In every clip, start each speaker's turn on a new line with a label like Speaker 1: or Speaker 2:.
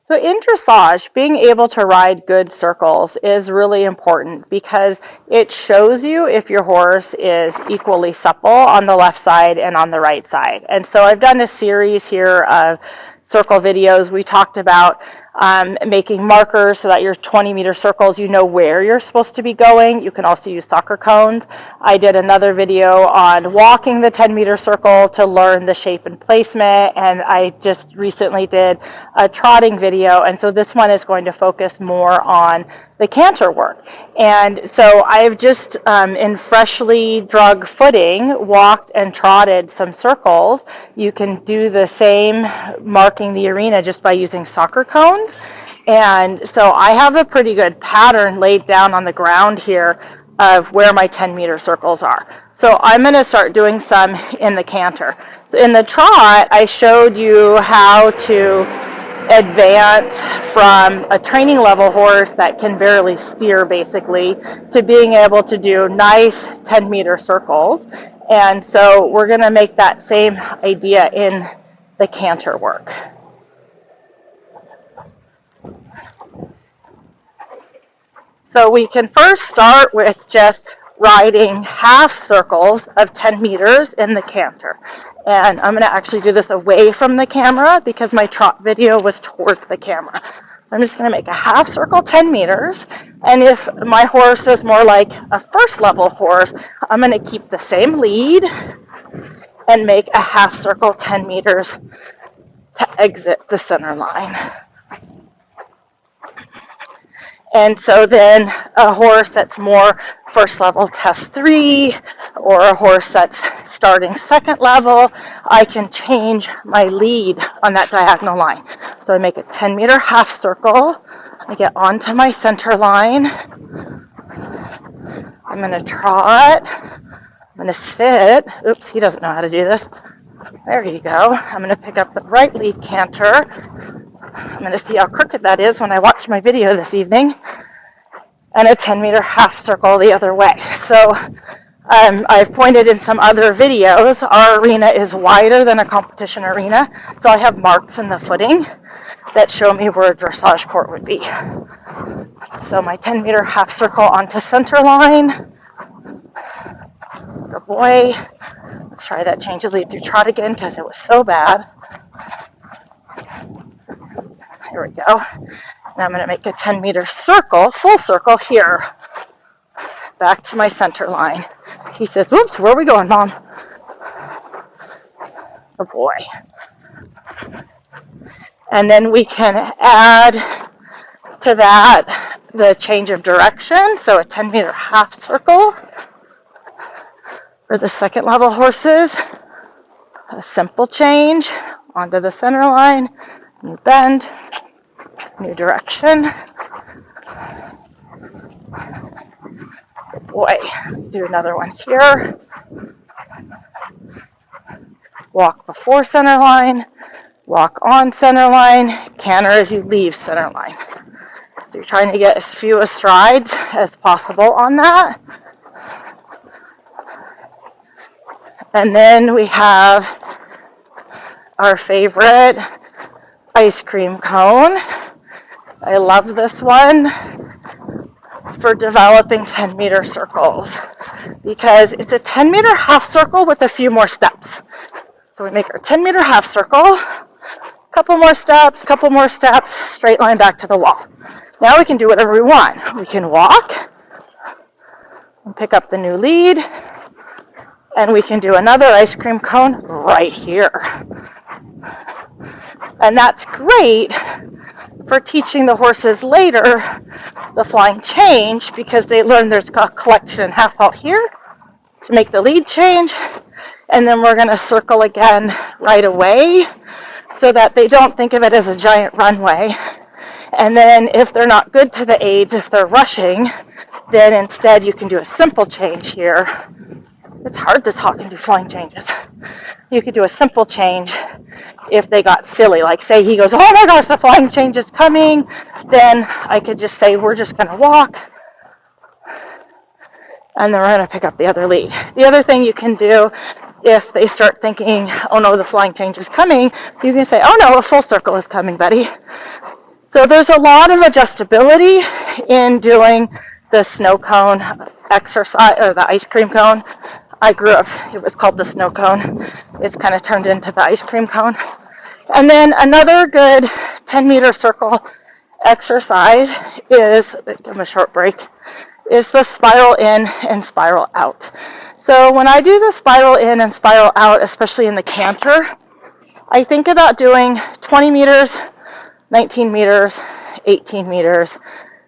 Speaker 1: So in dressage, being able to ride good circles is really important because it shows you if your horse is equally supple on the left side and on the right side. And so I've done a series here of circle videos. We talked about making markers so that your 20-meter circles, you know where you're supposed to be going. You can also use soccer cones. I did another video on walking the 10-meter circle to learn the shape and placement, and I just recently did a trotting video, and so this one is going to focus more on the canter work. And so I've just, in freshly drug footing, walked and trotted some circles. You can do the same marking the arena just by using soccer cones. And so I have a pretty good pattern laid down on the ground here of where my 10-meter circles are. So I'm going to start doing some in the canter. In the trot, I showed you how to advance from a training level horse that can barely steer basically to being able to do nice 10-meter circles. And so we're going to make that same idea in the canter work. So we can first start with just riding half circles of 10 meters in the canter. And I'm going to actually do this away from the camera because my trot video was toward the camera. So I'm just going to make a half circle 10 meters. And if my horse is more like a first level horse, I'm going to keep the same lead and make a half circle 10 meters to exit the center line. And so then a horse that's more first level test 3 or a horse that's starting second level, I can change my lead on that diagonal line. So I make a 10-meter half circle. I get onto my center line. I'm going to trot. I'm going to sit. Oops, he doesn't know how to do this. There you go. I'm going to pick up the right lead canter. I'm going to see how crooked that is when I watch my video this evening. And a 10-meter half circle the other way. So I've pointed in some other videos, our arena is wider than a competition arena. So I have marks in the footing that show me where a dressage court would be. So my 10-meter half circle onto center line. Good boy. Let's try that change of lead through trot again because it was so bad. Here we go. Now I'm going to make a 10-meter circle, full circle here, back to my center line. He says, whoops, where are we going, Mom? Oh, boy. And then we can add to that the change of direction, so a 10-meter half circle for the second level horses. A simple change onto the center line, new bend. New direction. Good boy. Do another one here. Walk before center line. Walk on center line. Canter as you leave center line. So you're trying to get as few strides as possible on that. And then we have our favorite ice cream cone. I love this one for developing 10-meter circles because it's a 10-meter half circle with a few more steps. So we make our 10-meter half circle, couple more steps, straight line back to the wall. Now we can do whatever we want. We can walk and pick up the new lead, and we can do another ice cream cone right here. And that's great for teaching the horses later the flying change because they learn there's a collection half out here to make the lead change, and then we're going to circle again right away so that they don't think of it as a giant runway. And then if they're not good to the aids, if they're rushing, then instead you can do a simple change here. It's hard to talk and do flying changes. You could do a simple change if they got silly. Like say he goes, oh my gosh, the flying change is coming. Then I could just say, we're just going to walk. And then we're going to pick up the other lead. The other thing you can do if they start thinking, oh no, the flying change is coming, you can say, oh no, a full circle is coming, buddy. So there's a lot of adjustability in doing the snow cone exercise, or the ice cream cone. I grew up, it was called the snow cone. It's kind of turned into the ice cream cone. And then another good 10-meter circle exercise is, give them a short break, is the spiral in and spiral out. So when I do the spiral in and spiral out, especially in the canter, I think about doing 20 meters, 19 meters, 18 meters,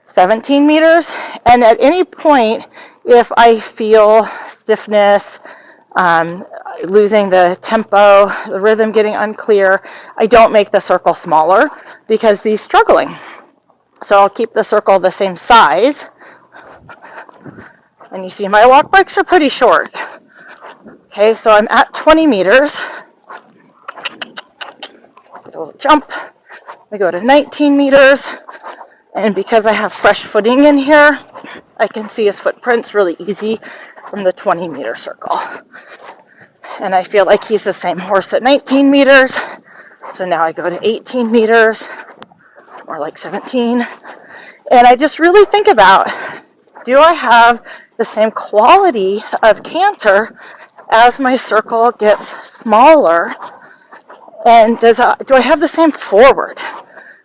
Speaker 1: 17 meters, and at any point, if I feel stiffness, losing the tempo, the rhythm getting unclear, I don't make the circle smaller because he's struggling. So I'll keep the circle the same size. And you see my walk breaks are pretty short. Okay, so I'm at 20 meters. Get a little jump. I go to 19 meters. And because I have fresh footing in here, I can see his footprints really easy from the 20-meter circle. And I feel like he's the same horse at 19 meters. So now I go to 18 meters, or like 17. And I just really think about, do I have the same quality of canter as my circle gets smaller? And do I have the same forward?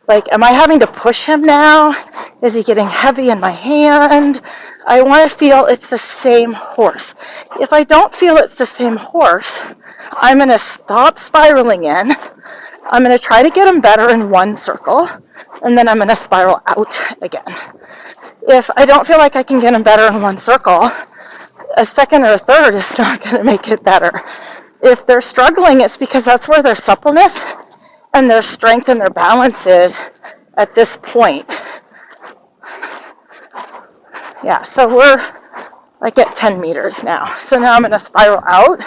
Speaker 1: Like, am I having to push him now? Is he getting heavy in my hand? I want to feel it's the same horse. If I don't feel it's the same horse, I'm going to stop spiraling in. I'm going to try to get him better in one circle, and then I'm going to spiral out again. If I don't feel like I can get him better in one circle, a second or a third is not going to make it better. If they're struggling, it's because that's where their suppleness and their strength and their balance is at this point. Yeah, so we're like at 10 meters now. So now I'm going to spiral out,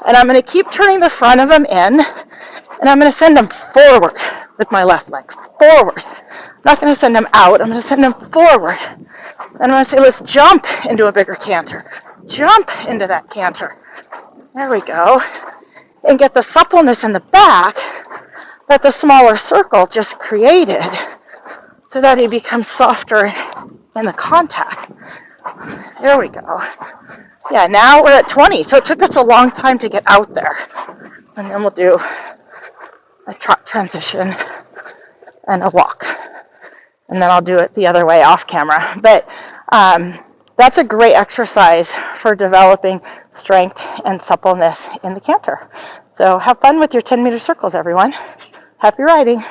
Speaker 1: and I'm going to keep turning the front of him in, and I'm going to send him forward with my left leg, forward. I'm not going to send him out, I'm going to send him forward. And I'm going to say, let's jump into a bigger canter. Jump into that canter. There we go. And get the suppleness in the back that the smaller circle just created so that he becomes softer in the contact. There we go. Yeah, now we're at 20. So it took us a long time to get out there. And then we'll do a trot transition and a walk. And then I'll do it the other way off camera. But that's a great exercise for developing strength and suppleness in the canter. So have fun with your 10-meter circles, everyone. Happy riding.